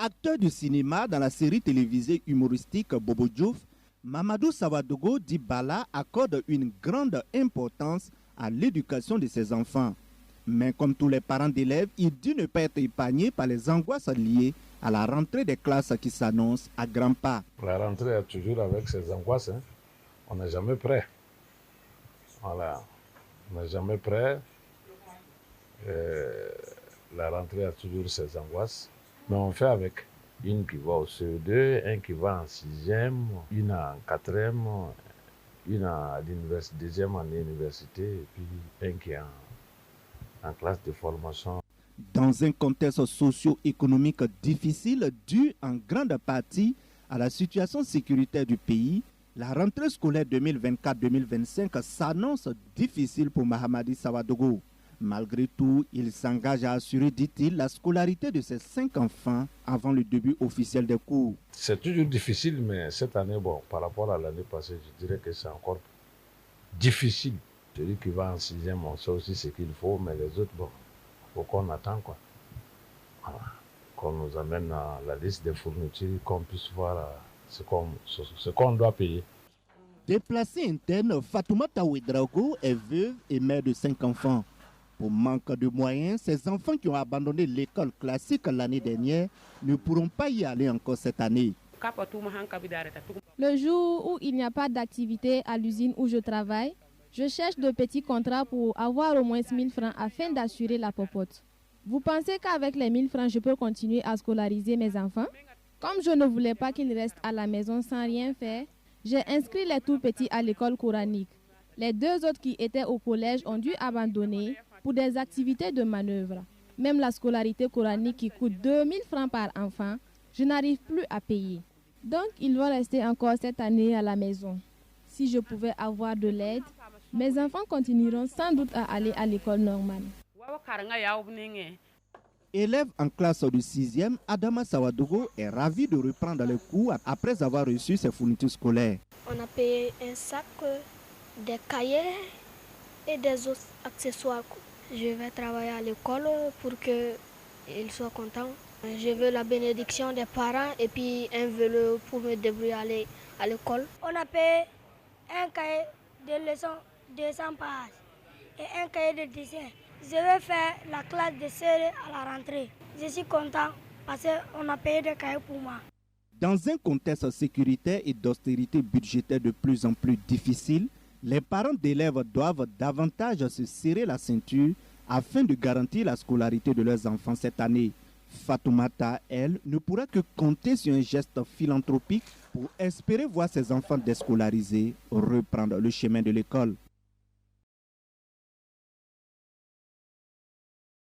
Acteur du cinéma dans la série télévisée humoristique Bobo Diouf, Mamadou Sawadogo dit Bala accorde une grande importance à l'éducation de ses enfants. Mais comme tous les parents d'élèves, il dit ne pas être épargné par les angoisses liées à la rentrée des classes qui s'annonce à grands pas. La rentrée est toujours avec ses angoisses. On n'est jamais prêt. Voilà. On n'est jamais prêt. La rentrée a toujours ses angoisses. Mais on fait avec. Une qui va au CE2, un qui va en 6e, une en 4e, une à l'université, deuxième année université, et puis un qui est en classe de formation. Dans un contexte socio-économique difficile dû en grande partie à la situation sécuritaire du pays, la rentrée scolaire 2024-2025 s'annonce difficile pour Mahamadi Sawadogo. Malgré tout, il s'engage à assurer, dit-il, la scolarité de ses 5 enfants avant le début officiel des cours. C'est toujours difficile, mais cette année, bon, par rapport à l'année passée, je dirais que c'est encore difficile. Celui qui va en 6e, on sait aussi ce qu'il faut, mais les autres, bon, il faut qu'on attend, quoi. Voilà. Qu'on nous amène à la liste des fournitures, qu'on puisse voir ce qu'on doit payer. Déplacée interne, Fatoumata Ouedraogo est veuve et mère de 5 enfants. Pour manque de moyens, ces enfants qui ont abandonné l'école classique l'année dernière ne pourront pas y aller encore cette année. Le jour où il n'y a pas d'activité à l'usine où je travaille, je cherche de petits contrats pour avoir au moins 1000 francs afin d'assurer la popote. Vous pensez qu'avec les 1000 francs, je peux continuer à scolariser mes enfants? Comme je ne voulais pas qu'ils restent à la maison sans rien faire, j'ai inscrit les tout petits à l'école coranique. Les 2 autres qui étaient au collège ont dû abandonner pour des activités de manœuvre. Même la scolarité coranique qui coûte 2000 francs par enfant, je n'arrive plus à payer. Donc, ils vont rester encore cette année à la maison. Si je pouvais avoir de l'aide, mes enfants continueront sans doute à aller à l'école normale. Élève en classe du 6e, Adama Sawadogo est ravi de reprendre les cours après avoir reçu ses fournitures scolaires. On a payé un sac, des cahiers et des autres accessoires. Je vais travailler à l'école pour qu'ils soient contents. Je veux la bénédiction des parents et puis un vélo pour me débrouiller à l'école. On a payé un cahier de leçon de 200 pages et un cahier de dessin. Je vais faire la classe de CE à la rentrée. Je suis content parce qu'on a payé des cahiers pour moi. Dans un contexte sécuritaire et d'austérité budgétaire de plus en plus difficile, les parents d'élèves doivent davantage se serrer la ceinture afin de garantir la scolarité de leurs enfants cette année. Fatoumata, elle, ne pourra que compter sur un geste philanthropique pour espérer voir ses enfants déscolarisés reprendre le chemin de l'école.